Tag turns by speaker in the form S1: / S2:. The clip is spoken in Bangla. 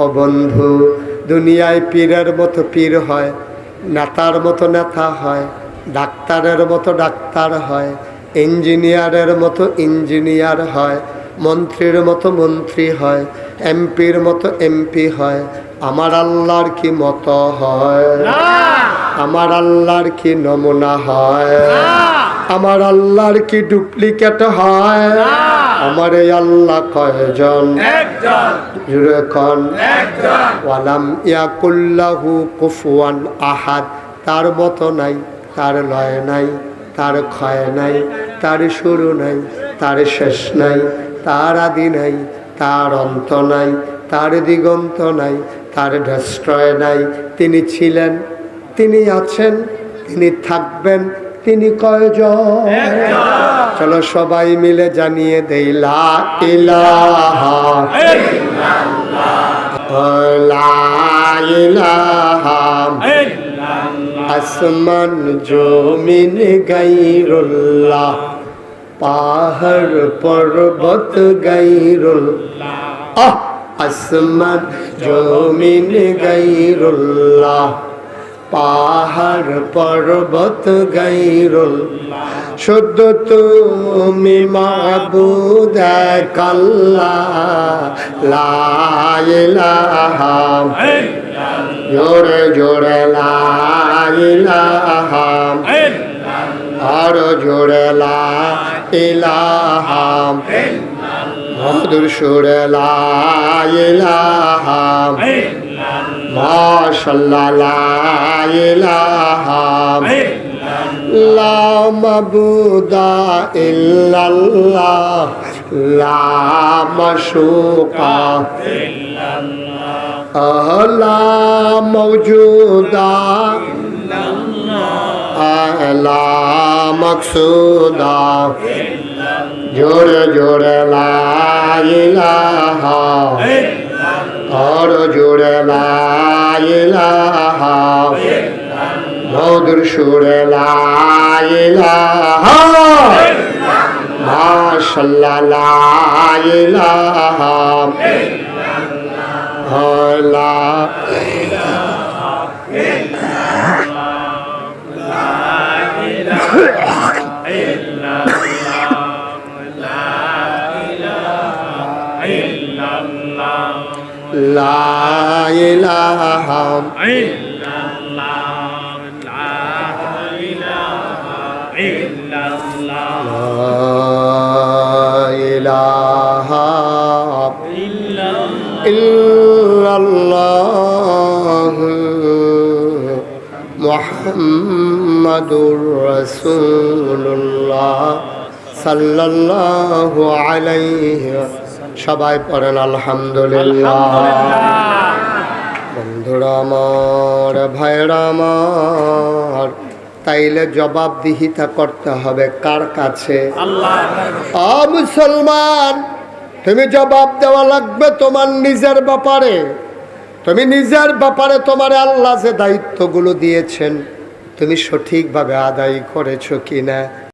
S1: ও বন্ধু, দুনিয়ায় পীরের মতো পীর হয়, নেতার মতো নেতা হয়, ডাক্তারের মতো ডাক্তার হয়, ইঞ্জিনিয়ারের মতো ইঞ্জিনিয়ার হয়, মন্ত্রীর মতো মন্ত্রী হয়, এমপির মতো এমপি হয়। আমার আল্লাহর কি মতো হয়? আমার আল্লাহর কি নমুনা হয়? আমার আল্লাহর কি ডুপ্লিকেট হয়? আমার এই আল্লাহ কয়জন? একজন। জুড়ে কোন? একজন। ওয়ালাম ইয়াকুল্লাহু কুফুয়ান আহাদ। তার মতো নাই, তার লয় নাই, তার ক্ষয় নাই, তার শুরু নাই, তার শেষ নাই, তার আদি নাই, তার অন্ত নাই, তার দিগন্ত নাই, তার ডেস্ট্রয় নাই। তিনি ছিলেন, তিনি আছেন, তিনি থাকবেন, তিনি কয়জন? চলো সবাই মিলে জানিয়ে দেই লা ইলাহা ইল্লাল্লাহ, লা ইলাহা ইল্লাল্লাহ। আসমান জমিন গায়রুল্লাহ, পাহাড় পর্বত গায়রুল্লাহ। আসমান জমিন গায়রুল্লাহ, পাহাড় পর্বত গায়রুল্লাহ। শুদ্ধ তুমি মাবুদ এক আল্লাহ, লা ইলাহা ইল্লাল্লাহ। জোরে জোরে লা ইলাহা ইল্লাল্লাহ, আর জোরে লা ইলাহা ইল্লাল্লাহ। মধুর সুরে লা ইলাহা ইল্লাল্লাহ, মাশাআল্লাহ লা ইলাহা ইল্লাল্লাহ। লা মাবুদা ইল্লাল্লাহ, লা মাশুকা ইল্লাল্লাহ, লা মাওজুদা ইল্লাল্লাহ, লা মাকসুদা ইল্লাল্লাহ। জোরে জোরে লা ইলাহা ইল্লাল্লাহ, আর জোরে লা ইলাহা ইল্লাল্লাহ। মধুর সুরে লা ইলাহা ইল্লাল্লাহ, মাশাআল্লাহ লা ইলাহা ইল্লাল্লাহ, লা ইলাহা ইল্লাল্লাহ, লা ইলাহা ইল্লাল্লাহ, লা ইলাহা ইল্লাল্লাহ, লা ইলাহা ইল্লাল্লাহ, লা ইলাহা ইল্লাল্লাহ, মুহাম্মাদুর রাসূলুল্লাহ সাল্লাল্লাহু আলাইহি। সবাই পড়েন আলহামদুলিল্লাহ। বন্ধুরা আমার, ভাইরা আমার, তাইলে জবাবদিহিতা করতে হবে কার কাছে? আল্লাহ। মুসলমান, তুমি জবাব দেওয়া লাগবে তোমার নিজের ব্যাপারে। তুমি নিজের ব্যাপারে তোমার আল্লাহ যে দায়িত্বগুলো দিয়েছেন তুমি সঠিকভাবে আদায় করেছো কিনা।